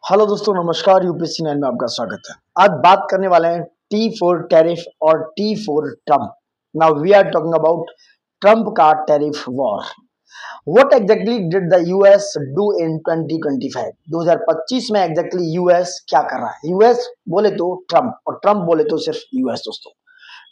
Hello दोस्तों, नमस्कार। UPSC 9 में आपका स्वागत है। आज बात करने वाले हैं T4 टैरिफ और T4 Trump. Now we are talking about Trump का tariff war. What exactly did the US do in 2025? 2025 में एग्जैक्टली यूएस क्या कर रहा है? यूएस बोले तो ट्रम्प और ट्रम्प बोले तो सिर्फ यूएस। दोस्तों,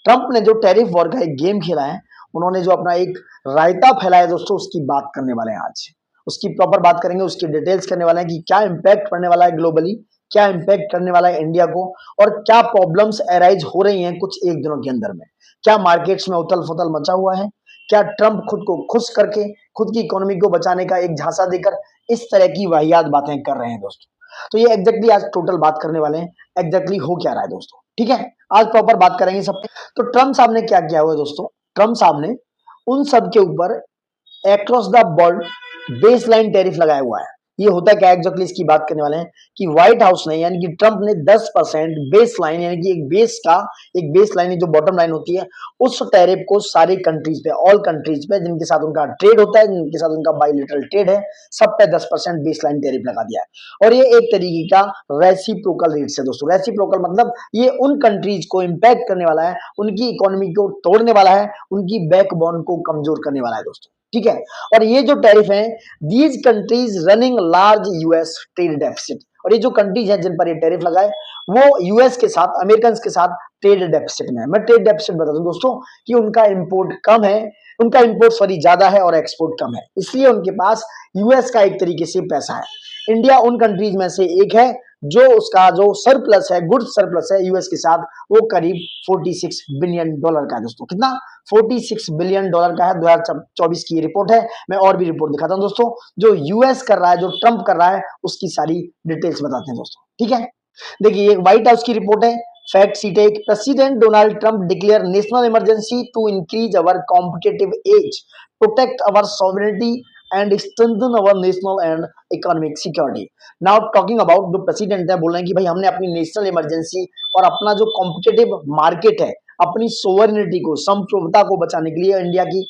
ट्रम्प ने जो टैरिफ वॉर का एक गेम खेला है, उन्होंने जो अपना एक रायता फैलाया है दोस्तों, उसकी बात करने वाले हैं आज। उसकी प्रॉपर बात करेंगे, उसकी डिटेल्स करने वाले हैं कि क्या इम्पैक्ट पड़ने वाला है ग्लोबली, क्या इम्पैक्ट करने वाला है इंडिया को, और क्या प्रॉब्लम्स अराइज हो रही हैं कुछ एक दिनों के अंदर में। क्या मार्केट्स में उथल फुथल मचा हुआ है, क्या ट्रम्प खुद को खुश करके खुद की इकोनॉमी को बचाने का एक झांसा देकर इस तरह की वाहियात बातें कर रहे हैं दोस्तों। तो ये एग्जैक्टली आज टोटल बात करने वाले हैं, एग्जैक्टली हो क्या रहा है दोस्तों। ठीक है, आज प्रॉपर बात करेंगे सब। तो ट्रम्प साहब ने क्या किया हुआ है दोस्तों? ट्रम्प साहब ने उन सब के ऊपर across the world base line tariff लगाया हुआ है। ये होता है क्या एग्जैक्टली, इसकी बात करने वाले हैं कि व्हाइट हाउस ने यानी कि ट्रम्प ने 10% बेस लाइन यानी कि एक बेस लाइन जो बॉटम लाइन होती है, उस टैरिफ को सारी कंट्रीज पे, ऑल कंट्रीज पे जिनके साथ उनका ट्रेड होता है, जिनके साथ उनका बायलैटरल ट्रेड है, सब पे 10% बेस लाइन टैरिफ लगा दिया है। और ये एक तरीके का रेसिप्रोकल रेट्स है दोस्तों। रेसिप्रोकल मतलब ये उन कंट्रीज को इंपैक्ट करने वाला है, उनकी इकोनॉमी को तोड़ने वाला है, उनकी बैकबोन को कमजोर करने वाला है दोस्तों। ठीक है, और ये जो टैरिफ है, these countries running large US trade deficit, और ये जो कंट्रीज हैं जिन पर ये टैरिफ लगाए, वो यूएस के साथ, अमेरिकन के साथ ट्रेड डेफिसिट में है। मैं ट्रेड डेफिसिट बता दूं दोस्तों कि उनका इंपोर्ट कम है, उनका इंपोर्ट ज्यादा है और एक्सपोर्ट कम है, इसलिए उनके पास यूएस का एक तरीके से पैसा है। इंडिया उन कंट्रीज में से एक है जो उसका जो सरप्लस है, गुड्स सरप्लस है यूएस के साथ, वो करीब $46 बिलियन का है दोस्तों। कितना? $46 बिलियन का है। 2024 की रिपोर्ट है। मैं और भी रिपोर्ट दिखाता हूं दोस्तों। जो यूएस कर रहा है, जो ट्रम्प कर रहा है, उसकी सारी डिटेल्स बताते हैं दोस्तों। ठीक है, देखिए ये व्हाइट हाउस की रिपोर्ट है। फैक्ट शीट है। President Donald Trump declare national emergency to increase our competitive edge, protect our sovereignty and strengthen our national and economic security. Now talking about, जो प्रेसिडेंट है बोल रहे हैं कि भाई हमने अपनी नेशनल इमरजेंसी और अपना जो कॉम्पिटिटिव मार्केट है, अपनी सोवरेनिटी को, संप्रभुता को बचाने के लिए, इंडिया की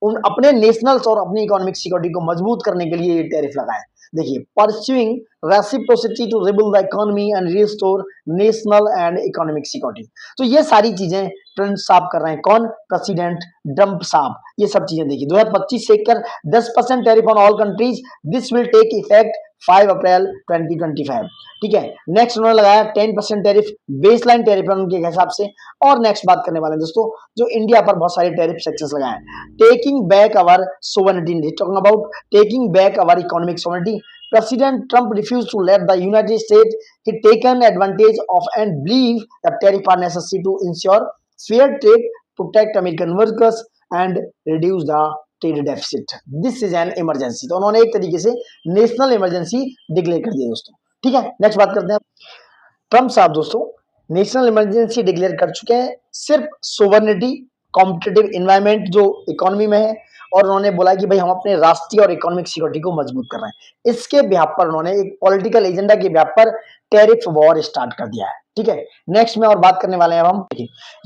उन अपने नेशनल्स और अपनी इकोनॉमिक सिक्योरिटी को मजबूत करने के लिए ये टैरिफ लगाए। देखिए, pursuing reciprocity to rebuild the economy and restore national and economic security. तो ये सारी चीजें ट्रम्प साहब कर रहे हैं। कौन? प्रेसिडेंट ट्रम्प साहब। ये सब चीजें देखिए, 2025 से लेकर 10% tariff on all countries, this will take effect 5 April 2025। ठीक है, नेक्स्ट उन्होंने लगाया 10% टैरिफ, बेसलाइन टैरिफ उनके हिसाब से। और नेक्स्ट बात करने वाले हैं दोस्तों, जो इंडिया पर बहुत सारे टैरिफ सेक्शंस लगाए हैं। Taking back our sovereignty, talking about taking back our economic sovereignty, President Trump refused to let the United States he taken advantage of and believe that tariffs are necessary to ensure fair trade, protect American workers and reduce the trade deficit. This is an emergency. तो उन्होंने एक तरीके से national emergency declare कर दिया दोस्तों। ठीक है, नेक्स्ट बात करते हैं। ट्रम्प साहब दोस्तों नेशनल इमरजेंसी डिक्लेयर कर चुके हैं सिर्फ सोवरेनिटी, कॉम्पिटिटिव इन्वायरमेंट जो इकोनॉमी में है, और उन्होंने बोला कि भाई हम अपने राष्ट्रीय और इकोनॉमिक सिक्योरिटी को मजबूत कर रहे हैं। इसके बिहाफ पर उन्होंने एक पॉलिटिकल एजेंडा के बिहाफ पर टैरिफ वॉर स्टार्ट कर दिया है। ठीक है, नेक्स्ट में और बात करने वाले हैं अब हम।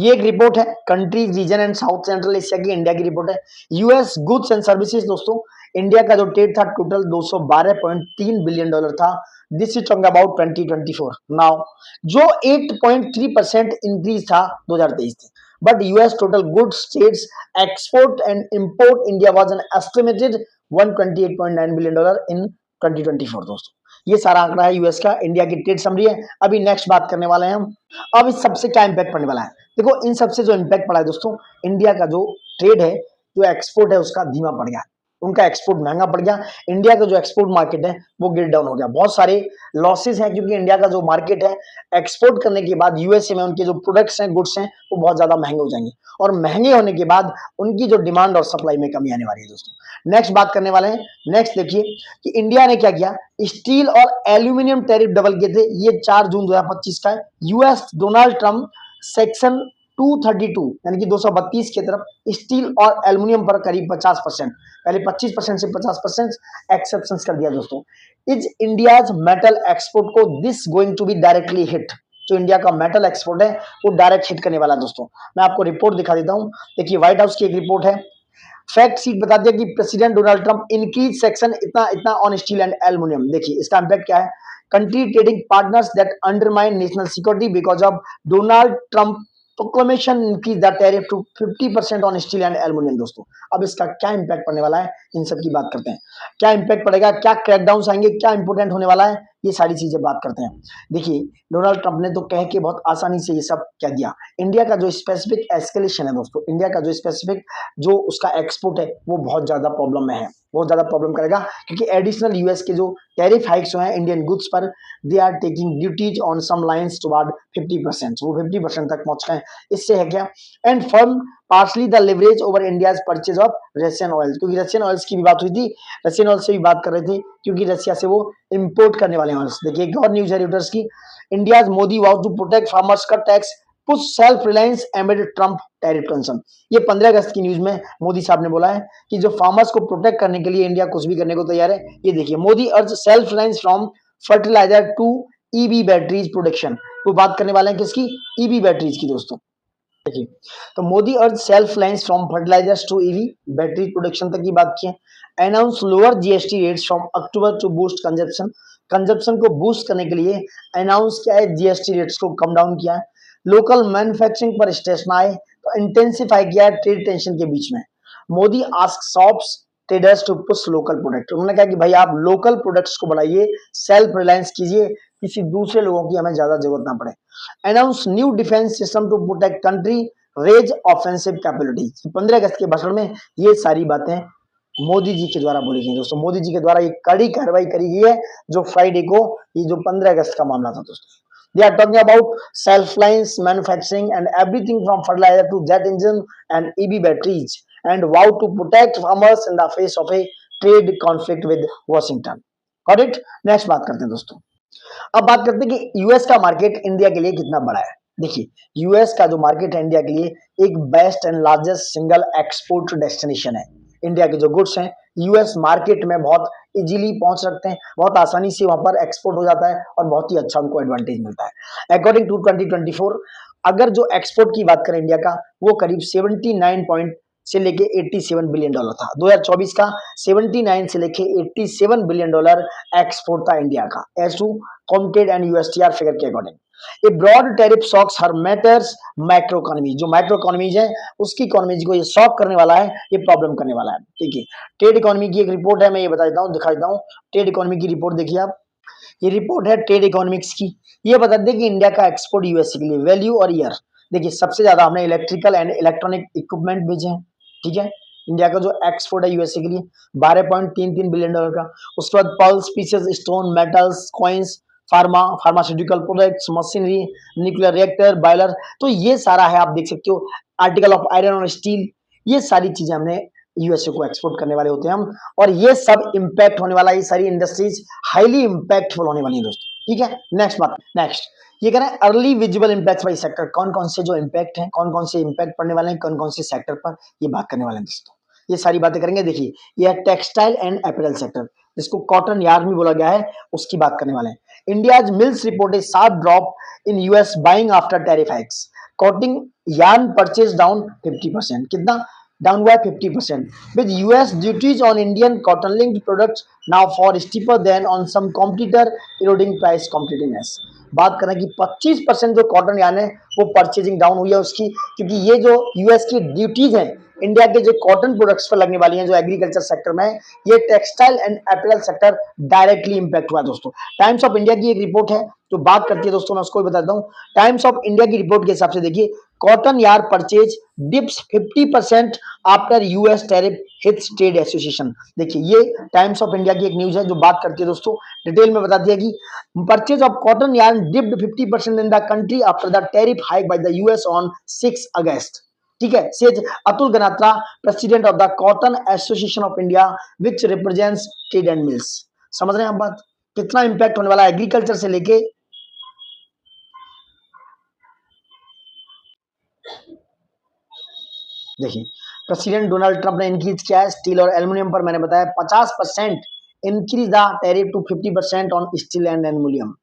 ये एक रिपोर्ट है, countries region and South Central Asia की, इंडिया की रिपोर्ट है। यूएस गुड्स एंड सर्विसेज दोस्तों, इंडिया का जो ट्रेड था टोटल $212.3 बिलियन था। This is talking about 2024। Now जो 8.3% इंक्रीज था 2023 से, but US total goods trades export and import India was an estimated $128.9 billion in 2024 दोस्तों। ये सारा आंकड़ा है यूएस का, इंडिया की ट्रेड समरी है। अभी नेक्स्ट बात करने वाले हैं हम। अब इस सबसे क्या इंपैक्ट पड़ने वाला है? देखो, इन सबसे जो इंपैक्ट पड़ा है दोस्तों, इंडिया का जो ट्रेड है, जो एक्सपोर्ट है, उसका धीमा पड़ गया, उनका एक्सपोर्ट महंगा पड़ गया। इंडिया का जो एक्सपोर्ट मार्केट है वो गिर डाउन हो गया। बहुत सारे लॉसेस हैं, क्योंकि इंडिया का जो मार्केट है, एक्सपोर्ट करने के बाद यूएसए में उनके जो प्रोडक्ट्स हैं, गुड्स हैं, वो बहुत ज्यादा महंगे हो जाएंगे, और महंगे होने के बाद उनकी जो डिमांड और सप्लाई में कमी आने वाली है दोस्तों। नेक्स्ट बात करने वाले हैं। नेक्स्ट देखिए कि इंडिया ने क्या किया, स्टील और एल्यूमिनियम टैरिफ डबल किए थे। ये 4 जून 2025 का है। यूएस डोनाल्ड ट्रम्प सेक्शन 232 यानी कि 232 की तरफ स्टील और एल्यूमिनियम पर करीब 50%, पहले 25% से 50% एक्सेप्शन कर दिया दोस्तों। इज इंडियाज मेटल एक्सपोर्ट को this going to be directly hit. जो इंडिया का मेटल एक्सपोर्ट है वो डायरेक्ट हिट करने वाला दोस्तों। मैं आपको रिपोर्ट दिखा देता हूं। देखिए, व्हाइट हाउस की एक रिपोर्ट है। फैक्ट शीट बता दिया कि president Donald Trump increase section इतना इतना ऑन स्टील एंड एल्यूमिनियम। देखिए इसका इंपैक्ट क्या है। country trading partners that undermine national security because of Donald Trump proclamation increase the tariff to 50% on steel and aluminum। दोस्तों अब इसका क्या इम्पैक्ट पड़ने वाला है, इन सब की बात करते हैं। क्या इम्पैक्ट पड़ेगा, क्या क्रैकडाउन आएंगे, क्या इंपोर्टेंट होने वाला है, ये सारी चीजें बात करते हैं। देखिए डोनाल्ड ट्रंप ने तो कह के बहुत आसानी से ये सब कह दिया। इंडिया का जो स्पेसिफिक एस्केलेशन है दोस्तों, इंडिया का जो स्पेसिफिक जो उसका एक्सपोर्ट है वो बहुत ज्यादा प्रॉब्लम में है, बहुत ज्यादा प्रॉब्लम करेगा, क्योंकि एडिशनल यूएस के जो टैरिफ हाइक्स हैं इंडियन गुड्स पर, they are taking duties on some lines toward 50%, वो 50% तक पहुंच गए। इससे है क्या, and firm partially the leverage over India's purchase of Russian oil, क्योंकि रशियन ऑयल्स की भी बात हुई थी, रशियन ऑयल से भी बात कर रहे थे, क्योंकि रशिया से वो इंपोर्ट करने वाले ऑयल्स। देखिए एक और न्यूज है रिटर्स की, India's Modi vow to protect farmers का tax push self reliance amid Trump tariff tension. ये 15 अगस्त की न्यूज में मोदी साहब ने बोला है कि जो फार्मर्स को प्रोटेक्ट करने के लिए इंडिया कुछ भी करने को तैयार है। ये देखिए, Modi urge self reliance from fertiliser to EV batteries production. वो बात करने वाले हैं किसकी, ईवी बैटरीज की दोस्तों। देखिए तो Modi urge self reliance from fertilisers to EV battery production तक की बात की है। Announce lower GST rates from October to boost consumption, consumption को बूस्ट करने के लिए अनाउंस किया है, जीएसटी रेट्स को कम डाउन किया है। लोकल मैन्युफैक्चरिंग पर स्टेशन आए तो इंटेंसिफाई किया है ट्रेड टेंशन के बीच में। Modi ask shops traders to push local product, उन्होंने कहा कि भाई आप लोकल प्रोडक्ट्स को बढ़ाइए, सेल्फ रिलायंस कीजिए, किसी दूसरे लोगों की हमें ज्यादा जरूरत ना पड़े। Announce new defence system to protect country, raise offensive capability. 15 अगस्त के भाषण में ये सारी बातें मोदी जी के द्वारा बोली गई दोस्तों, मोदी जी के द्वारा ये कड़ी कार्रवाई करी गई है जो फ्राइडे को, ये जो 15 अगस्त का मामला था दोस्तों। They are talking about self-reliance manufacturing and everything from fertilizer to jet engine and EV batteries, and vow to protect farmers in the face of a trade conflict with Washington. Got it? Next बात करते हैं दोस्तों। अब बात करते हैं कि US का मार्केट इंडिया के लिए कितना बड़ा है। देखिए यूएस का जो मार्केट है इंडिया के लिए एक best and largest single export destination है। इंडिया के जो गुड्स हैं यूएस मार्केट में बहुत इजीली पहुंच सकते हैं, बहुत आसानी से वहां पर एक्सपोर्ट हो जाता है और बहुत ही अच्छा उनको एडवांटेज मिलता है। अकॉर्डिंग टू 2024 अगर जो एक्सपोर्ट की बात करें इंडिया का, वो करीब 79 पॉइंट से लेके 87 बिलियन डॉलर था। 2024 का 79 से लेके 87 बिलियन डॉलर एक्सपोर्ट था इंडिया का, as to Comtrade and USTR figure के according. A broad tariff shocks her matters macro economy, जो मैक्रो इकोनॉमीज है उसकी इकोनॉमीज को ये शॉक करने वाला है, ये प्रॉब्लम करने वाला है। ठीक है, ट्रेड इकोनॉमी की एक रिपोर्ट है, मैं ये बता देता हूँ, दिखा देता हूँ। ट्रेड इकोनॉमी की रिपोर्ट देखिए आप, ये रिपोर्ट है ट्रेड इकोनॉमिक्स की। ये बता दें कि इंडिया का एक्सपोर्ट यूएसए के लिए वैल्यू और ईयर। देखिए सबसे ज्यादा हमने इलेक्ट्रिकल एंड इलेक्ट्रॉनिक इक्विपमेंट भेजे हैं। ठीक है, इंडिया का जो एक्सपोर्ट है यूएसए के लिए 12.33 बिलियन डॉलर का। उसके बाद pulse, pieces, stone, metals, coins, pharmaceutical products, machinery, nuclear reactor, boiler, तो ये सारा है, आप देख सकते हो। आर्टिकल ऑफ आयरन और स्टील, ये सारी चीजें हमने यूएसए को एक्सपोर्ट करने वाले होते हैं हम, और ये सब इंपैक्ट होने वाला है, ये सारी इंडस्ट्रीज हाईली इंपैक्टफुल होने वाली है दोस्तों। ठीक है, नेक्स्ट बात, नेक्स्ट ये कह रहे हैं early visible impact by sector, कौन कौन से जो इंपैक्ट हैं, कौन कौन से इंपैक्ट पड़ने वाले हैं, कौन कौन से सेक्टर पर, ये बात करने वाले हैं दोस्तों। ये सारी बातें करेंगे। देखिए ये है टेक्सटाइल एंड अपैरल सेक्टर, जिसको कॉटन यार्न भी बोला गया है, उसकी बात करने वाले हैं। India's mills report A sharp drop in US buying after tariff hikes, cotton yarn purchase down 50%, कितना डाउन हुआ है 50%, with US duties on Indian cotton linked products now far steeper than on some competitor, eroding price competitiveness। बात करें कि 25% जो cotton yarn है वो purchasing down हुई है उसकी, क्योंकि ये जो यूएस की ड्यूटीज हैं इंडिया के जो कॉटन प्रोडक्ट्स पर लगने वाली हैं, जो एग्रीकल्चर सेक्टर में है, ये textile and apparel sector directly impact हुआ है दोस्तों। टाइम्स ऑफ इंडिया की एक रिपोर्ट है जो बात करती है दोस्तों, मैं उसको भी बताता हूँ। टाइम्स ऑफ इंडिया की रिपोर्ट के हिसाब से देखिए, cotton yarn purchase dips 50% after US tariff hits trade association. देखिए ये टाइम्स ऑफ इंडिया की एक न्यूज है जो बात करती है दोस्तों, डिटेल में बताती है कि purchase of cotton yarn dipped 50% in the country after the tariff hike by the US on 6 अगस्त। ठीक है, says Atul Ganatra, president of the cotton association of India which represents trade and mills. समझ रहे हैं आप बात, कितना इंपैक्ट होने वाला है एग्रीकल्चर से लेके देखिए प्रेसिडेंट डोनाल्ड ट्रंप ने इंक्रीज किया है स्टील और एल्यूमिनियम पर, मैंने बताया 50% increase the tariff to 50% on steel and aluminium.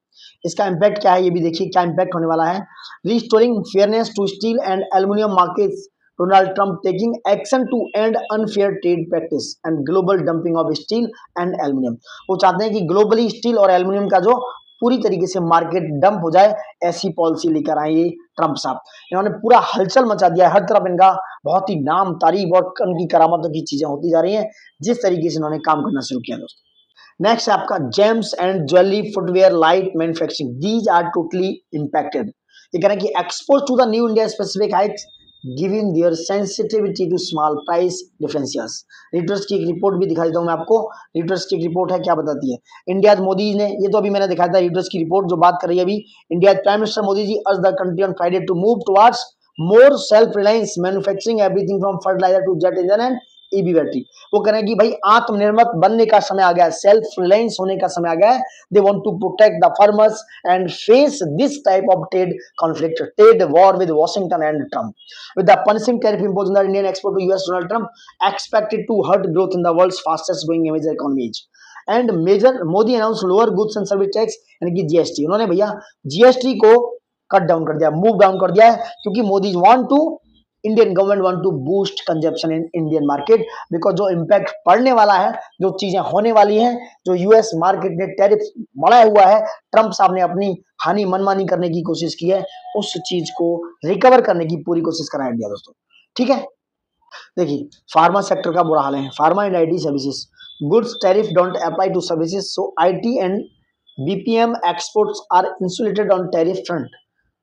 इसका इंपैक्ट क्या है ये भी देखिए, क्या इंपैक्ट होने वाला है। Restoring fairness to steel and aluminium markets, Donald Trump taking action to end unfair trade practice and global dumping of steel and aluminium. वो चाहते हैं कि ग्लोबली स्टील और एल्यूमिनियम का जो पूरी तरीके से मार्केट डंप हो जाए, ऐसी पॉलिसी लेकर आए ये ट्रंप साहब। इन्होंने पूरा हलचल मचा दिया है, हर तरफ इनका बहुत ही नाम तारीफ और उनकी करामतों की चीजें होती जा रही हैं, जिस तरीके से इन्होंने काम करना शुरू किया दोस्तों। नेक्स्ट है आपका gems and jewellery footwear light manufacturing, these are totally impacted. ये कह रहे हैं कि exposed to the new India specific hikes giving their sensitivity to small price differentials. Reuters की एक रिपोर्ट भी दिखा देता हूं मैं आपको। रीटर्स की एक रिपोर्ट है, क्या बताती है? इंडिया मोदी ने, ये तो अभी मैंने दिखाया था रीटर्स की रिपोर्ट जो बात कर रही है अभी। India prime minister Modi ji urge the country on Friday to move towards more self reliance manufacturing everything from fertiliser to jet engine and EV battery. वो कह रहे हैं कि भाई आत्मनिर्भर बनने का समय आ गया है, सेल्फ रिलायंस होने का समय आ गया है। They want to protect the farmers and face this type of trade war with Washington and Trump with the punishing tariff imposed on the Indian export to US. Donald Trump expected to hurt growth in the world's fastest growing major economies. And major Modi announced lower goods and service tax यानी कि GST. उन्होंने भैया GST को cut down कर दिया, move down कर दिया है, क्योंकि Modi want to, Indian government want to boost consumption in Indian market. Because जो इम्पैक्ट पड़ने वाला है, जो चीजें होने वाली हैं, जो यूएस मार्केट ने टैरिफ बढ़ाया हुआ है, ट्रंप साहब ने अपनी हानि मनमानी करने की कोशिश की है, उस चीज को रिकवर करने की पूरी कोशिश करा इंडिया दोस्तों। ठीक है, देखिए फार्मा सेक्टर का बुरा हाल है, pharma and IT services, goods tariff don't apply to services, so IT and BPM exports are insulated on tariff front,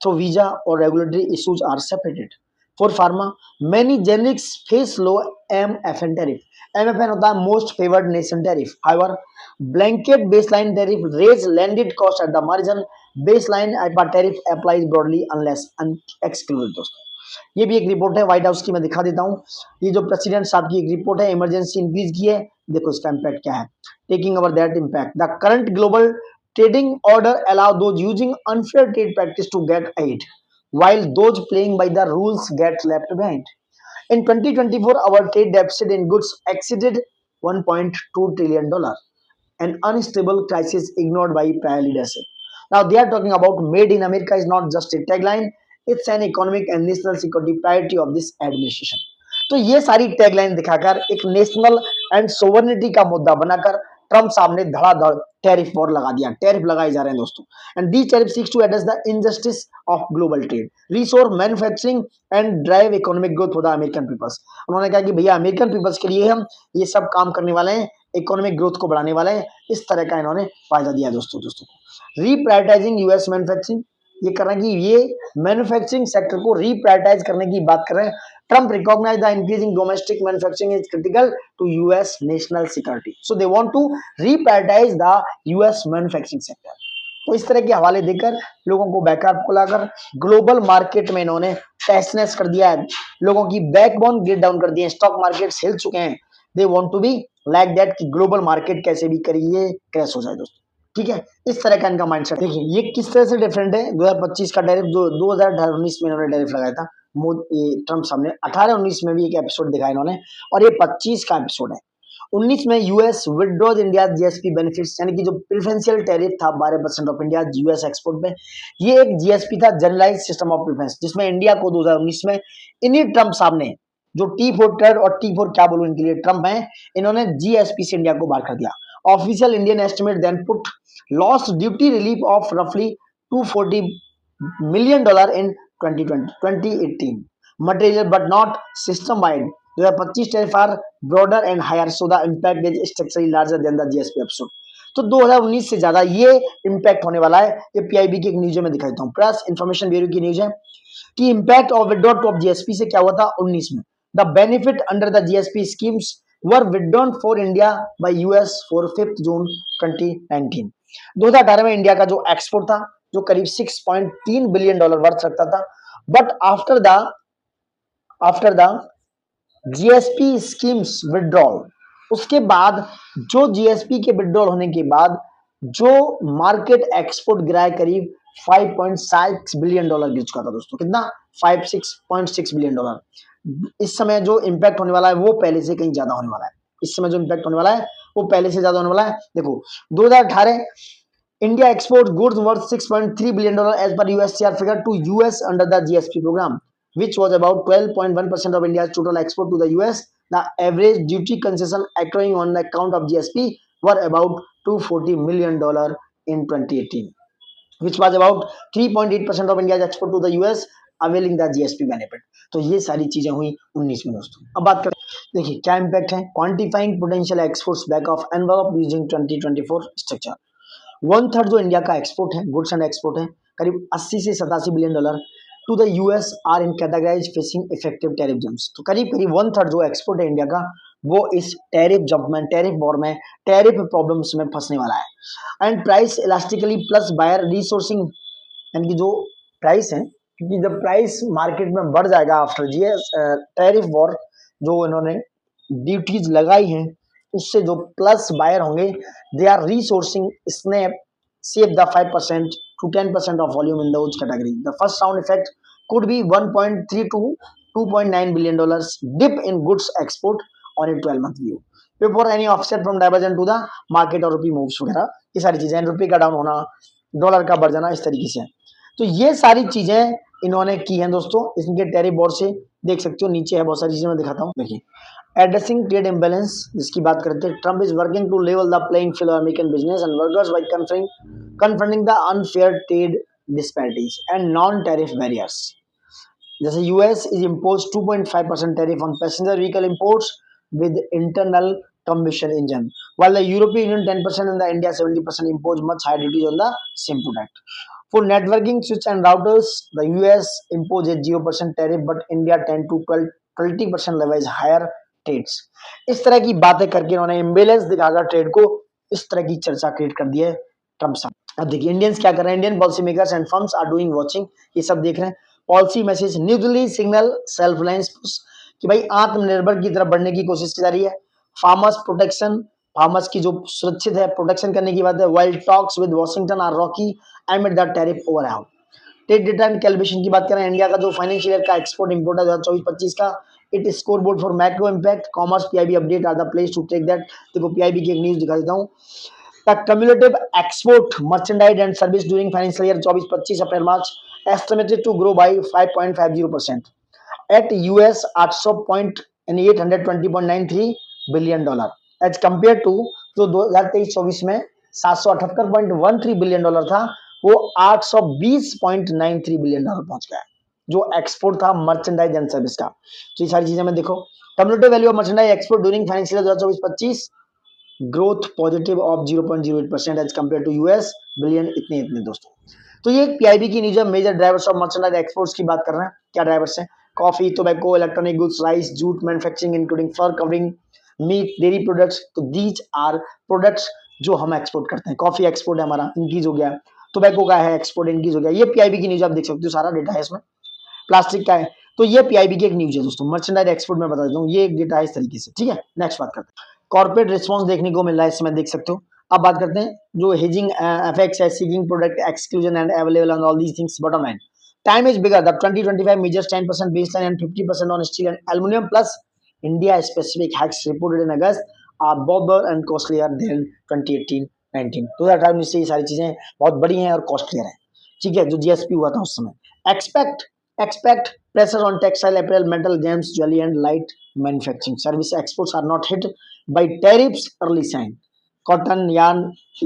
so visa or regulatory issues are separated. For pharma, many generics face low MFN tariff. MFN होता है most favored nation tariff. However, blanket baseline tariff raise landed cost at the margin. Baseline tariff applies broadly unless excluded दोस्तों। ये भी एक report है white House की, मैं दिखा देता हूँ। ये जो प्रेसिडेंट साहब की एक रिपोर्ट है, इमरजेंसी इंक्रीज की है, देखो इसका इम्पैक्ट क्या है। Taking over that impact, the current global trading order allow those using unfair trade practice to get aid, while those playing by the rules get left behind. In 2024, our trade deficit in goods exceeded $1.2 trillion, an unstable crisis ignored by prior leadership. Now they are talking about Made in America is not just a tagline, it's an economic and national security priority of this administration. तो ये सारी tagline दिखाकर एक national and sovereignty का मुद्दा बनाकर Trump साहब ने धड़ाधड़ टैरिफ वॉर लगा दिया, टैरिफ लगाए जा रहे हैं दोस्तों। And the tariff seeks to address the injustice of global trade, reshore manufacturing and drive economic growth for the American peoples. उन्होंने कहा कि भैया अमेरिकन पीपल्स के लिए हम ये सब काम करने वाले हैं, इकोनॉमिक ग्रोथ को बढ़ाने वाले हैं, इस तरह का इन्होंने फायदा दिया दोस्तों। रीप्रायोरिटाइजिंग यूएस मैन्युफैक्चरिंग, ये कर रहे हैं कि ये मैन्युफैक्चरिंग सेक्टर को रीप्रायोरिटाइज करने की बात कर रहे हैं। Trump recognized the increasing domestic manufacturing is critical to US national security. So they want to reprioritize the US manufacturing sector. तो इस तरह के हवाले देकर लोगों को बैकअप को लाकर ग्लोबल मार्केट में इन्होंने टेस्टनेस कर दिया है, लोगों की बैकबोन गिर डाउन कर दी है, स्टॉक मार्केट हिल चुके हैं। They want to be like that कि ग्लोबल मार्केट कैसे भी करिए क्रैश हो जाए दोस्तों। ठीक है, इस तरह का इनका माइंडसेट। देखिए ये किस तरह से डिफरेंट है 2025 का टैरिफ, जो 2018-19 में इन्होंने टैरिफ लगाया था ट्रम्प साहब ने। 18-19 में भी एक एपिसोड दिखाया इन्होंने, और ये 25 का एपिसोड है। 19 में US withdraws India GSP benefits, यानी कि जो प्रेफरेंशियल टैरिफ था 12% ऑफ इंडिया यूएस एक्सपोर्ट पे, ये एक जीएसपी था, जनरलाइज सिस्टम ऑफ प्रेफरेंस, जिसमें इंडिया को 2019 में इन्हीं ट्रम्प साहब ने, जो T4 ट्रेड और T4 क्या बोलूं इनके लिए ट्रम्प हैं, इन्होंने जीएसपी से इंडिया को बाहर कर दिया। Official Indian estimate then put lost duty relief of रफली $240 million in 2018 material but not system wide. 2025 tariff are broader and higher, so the impact is structurally larger than the GSP episode. तो 2019 से ज्यादा ये impact होने वाला है। ये PIB की एक न्यूज में दिखाता हूँ, प्रेस इंफॉर्मेशन ब्यूरो की न्यूज है कि impact of withdrawal of GSP से क्या हुआ था 19 में। The benefit under the GSP schemes were withdrawn for India by US for 5 जून 2019। 2018 में इंडिया का जो एक्सपोर्ट था, जो करीब $6.3 बिलियन वर्थ रखता था, but after the GSP schemes withdrawal, उसके बाद जो जीएसपी के विड्रॉल होने के बाद जो मार्केट एक्सपोर्ट गिरा है करीब $5.6 बिलियन गिर चुका था दोस्तों। कितना? 6.6 बिलियन। इस समय जो इम्पैक्ट होने वाला है वो पहले से कहीं ज्यादा होने वाला है। इस समय जो इम्पैक्ट होने वाला है वो पहले से ज्यादा होने वाला है। देखो 2018 India exports goods worth $6.3 billion as per USTR figure to US under the GSP program, which was about 12.1% of India's total export to the US. The average duty concession accruing on account of GSP were about $240 million in 2018. which was about 3.8% of India's export to the US, availing the GSP benefit. तो ये सारी चीजें हुई 19 में दोस्तों। अब बात करते हैं, देखिए क्या इम्पैक्ट है, quantifying potential exports back of envelope using 2024 structure. One third जो इंडिया का एक्सपोर्ट है, गुड्स एंड एक्सपोर्ट है, करीब 80 से 87 billion dollar to the US are in categorize facing effective tariff jumps. तो करीब करीब वन थर्ड जो एक्सपोर्ट है इंडिया का, वो इस टैरिफ जंप में, टैरिफ वॉर में, टैरिफ प्रॉब्लम्स में फंसने वाला है। And price elastically plus buyer resourcing, यानी कि जो प्राइस है, क्योंकि जब प्राइस मार्केट में बढ़ जाएगा आफ्टर जीएस टैरिफ वॉर, जो इन्होंने ड्यूटीज लगाई हैं, उससे जो प्लस बायर होंगे, they are resourcing snap save the 5% to 10% of volume in those category. The first round effect could be 1.3 to 2.9 billion dollars dip in goods export on a 12-month view before any offset from diversion to the market और रुपी moves वगैरह, ये सारी चीजें, रुपये का down होना, dollar का बढ़ जाना, इस तरीके से। तो ये सारी चीजें इन्होंने की हैं दोस्तों, इनके टैरिफ बोर्ड से देख सकते हो, नीचे है बहुत सारी चीजें मैं दिखाता हूँ। देखिए, एड्रेसिंग ट्रेड इम्बेलेंस, जिसकी बात करते हैं, Trump is working to level the playing field of American business and workers by confronting the unfair trade disparities and non-tariff barriers. जैसे US is imposed 2.5% tariff on passenger vehicle imports with internal combustion engine, while the European Union 10% and the India 70% impose much higher duties on the same product. For networking switch and routers, the US impose a 0% tariff, but India 10 to 20% levies higher trades. इस तरह की बातें करके इन्होंने imbalance दिखाकर trade को इस तरह की चर्चा क्रिएट कर दी है ट्रम्प साहब। अब देखिए इंडियंस क्या कर रहे हैं, Indian policy makers and firms are doing watching, ये सब देख रहे हैं। Policy message New Delhi signal self reliance कि भाई आत्मनिर्भर की तरफ बढ़ने की कोशिश की जा रही है। फार्मर्स प्रोटेक्शन, फार्मर्स की जो सुरक्षित है, प्रोटेक्शन करने की बात है। Wild talks with Washington are rocky amid the tariff overhang. Trade data and calibration की बात करें, इंडिया का जो फाइनेंशियल ईयर का एक्सपोर्ट इंपोर्ट है 2024-25 का, it score board for macro impact commerce PIB update are the place to take that. देखो PIB की एक न्यूज दिखा देता हूँ। The cumulative export merchandise and service during financial year 24-25 April-March estimated to grow by 5.50% at US 820.93 billion dollar as compared to जो 2023-24 में 778.13 billion dollar था, वो 820.93 बिलियन डॉलर पहुंच गया, जो एक्सपोर्ट था मर्चेंडाइज एंड सर्विस का। तो ये सारी चीजें में देखो, cumulative value of merchandise export during financial year 2024-25 growth positive of 0.08% as compared to US billion, इतने दोस्तों। तो ये पीआईबी की न्यूज है। Major drivers of merchandise exports की बात कर रहे हैं, क्या ड्राइवर्स हैं? Coffee, tobacco, electronic goods, rice, jute manufacturing including fur covering, meat, dairy products. तो दीज आर प्रोडक्ट्स जो हम एक्सपोर्ट करते हैं। कॉफी एक्सपोर्ट है हमारा, इंक्रीज हो गया। टोबैको का है एक्सपोर्ट, इंक्रीज हो गया। ये पीआईबी की न्यूज आप देख सकते हो, सारा डेटा है इसमें। प्लास्टिक का है, तो ये पीआईबी की एक न्यूज है दोस्तों। मर्चेंडाइज एक्सपोर्ट में बता देता हूँ, ये एक डेटा है इस तरीके से, ठीक है। नेक्स्ट बात करते हैं, कॉर्पोरेट रिस्पॉन्स देखने को मिल रहा है इसमें, देख सकते हो। अब बात करते हैं जो हेजिंग एफेक्ट्स है, seeking product exclusion and available on all these things. Bottom line, time is bigger the 2025 measures 10% baseline and 50% on steel and aluminum plus India specific hikes reported in August are bigger and costlier than 2018-19। 2018 से ये सारी चीजें बहुत बड़ी हैं और costlier हैं, ठीक है, जो जीएसपी हुआ था उस समय। Expect pressure on textile, apparel, metal, gems, jewelry and light manufacturing. Service exports are not hit by tariffs early sign. Cotton, yarn,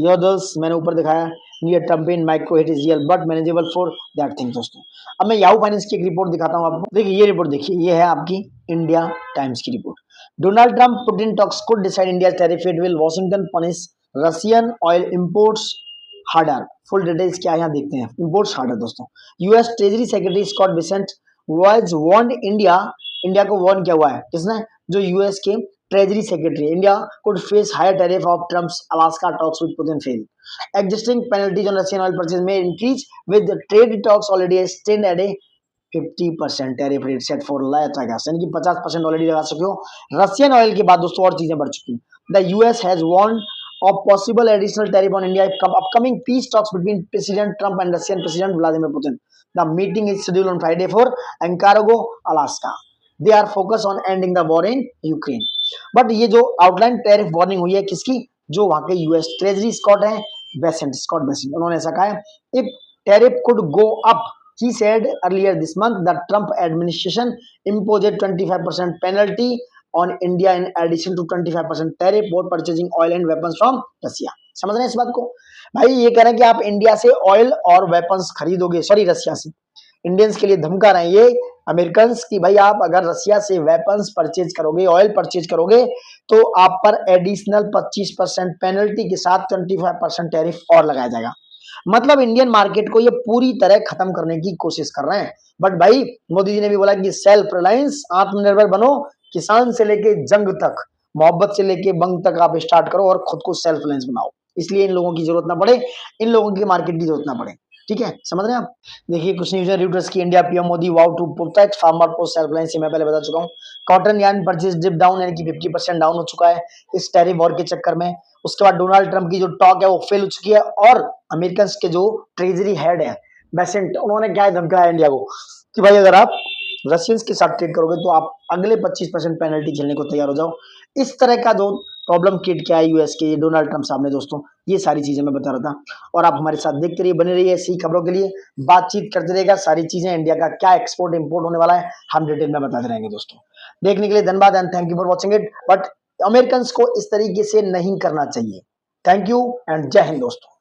yodels मैंने ऊपर दिखाया। Near term pain micro hit is real but manageable for that thing दोस्तों। अब मैं Yahoo finance की एक report दिखाता हूँ आपको। देखिए ये रिपोर्ट देखिए, ये है आपकी इंडिया टाइम्स की रिपोर्ट। Donald Trump Putin talks could decide India tariff rate, will Washington punish Russian oil imports harder. Full details क्या है यहाँ देखते हैं। इंपोर्ट्स हार्डर दोस्तों, US treasury secretary Scott Bessent was warned India को वार्न किया हुआ है, किसने? जो यूएस के treasury secretary. India could face higher tariff of Trump's Alaska talks with Putin fail. Existing penalties on Russian oil purchase may increase with the trade talks already stand at a 50% tariff rate set for last August, यानी कि 50% already लगा चुके हो। Russian oil के बाद दोस्तों और चीजें बढ़ चुकी हैं। The US has warned of possible additional tariff on India if upcoming peace talks between President Trump and Russian President Vladimir Putin. The meeting is scheduled on Friday for Anchorage, Alaska. They are focused on ending the war in Ukraine. But ये जो outline tariff warning हुई है किसकी? जो वहां के US treasury Scott है Scott Bessent, उन्होंने ऐसा कहा है। If tariff could go up, he said earlier this month, the Trump administration imposed a 25% penalty on India in addition to 25% tariff for purchasing oil and weapons from Russia. समझ रहे हैं इस बात को? भाई ये कह रहे हैं कि आप इंडिया से ऑयल और वेपन्स खरीदोगे, सॉरी रसिया से, इंडियंस के लिए धमका रहे हैं ये अमेरिकन कि भाई आप अगर रसिया से वेपन्स परचेज करोगे, ऑयल परचेज करोगे, तो आप पर एडिशनल 25% पेनल्टी के साथ 25% टैरिफ और लगाया जाएगा। मतलब इंडियन मार्केट को ये पूरी तरह खत्म करने की कोशिश कर रहे हैं। बट भाई मोदी जी ने भी बोला कि सेल्फ रिलायंस, आत्मनिर्भर बनो, किसान से लेके जंग तक, मोहब्बत से लेके बंग तक आप स्टार्ट करो और खुद को सेल्फ रिलायंस बनाओ। इसलिए इन लोगों की जरूरत ना पड़े, इन लोगों की मार्केट की जरूरत ना पड़े। ठीक है, समझ रहे हैं आप? देखिए कुछ न्यूज है रिटर्स की, India PM Modi vow to protect farmer for self reliance, मैं पहले बता चुका हूँ। Cotton yarn purchase dip down, यानी कि 50% डाउन हो चुका है इस टैरिफ वॉर के चक्कर में। उसके बाद डोनाल्ड ट्रंप की जो टॉक है वो फेल हो चुकी है, और अमेरिकन के जो ट्रेजरी हेड है बेसेंट, उन्होंने क्या धमकाया इंडिया को कि भाई अगर आप रशियंस के साथ ट्रेड करोगे तो आप अगले 25% पेनल्टी झेलने को तैयार हो जाओ। इस तरह का जो प्रॉब्लम क्रिएट किया है यूएस के डोनाल्ड ट्रंप साहब ने दोस्तों, ये सारी चीजें मैं बता रहा था। और आप हमारे साथ देखते रहिए, बने रहिए ऐसी खबरों के लिए, बातचीत करते रहेगा, सारी चीजें इंडिया का क्या एक्सपोर्ट इंपोर्ट होने वाला है हम डिटेल में बताते रहेंगे दोस्तों। देखने के लिए धन्यवाद and thank you for watching it. But American को इस तरीके से नहीं करना चाहिए। थैंक यू एंड जय हिंद दोस्तों।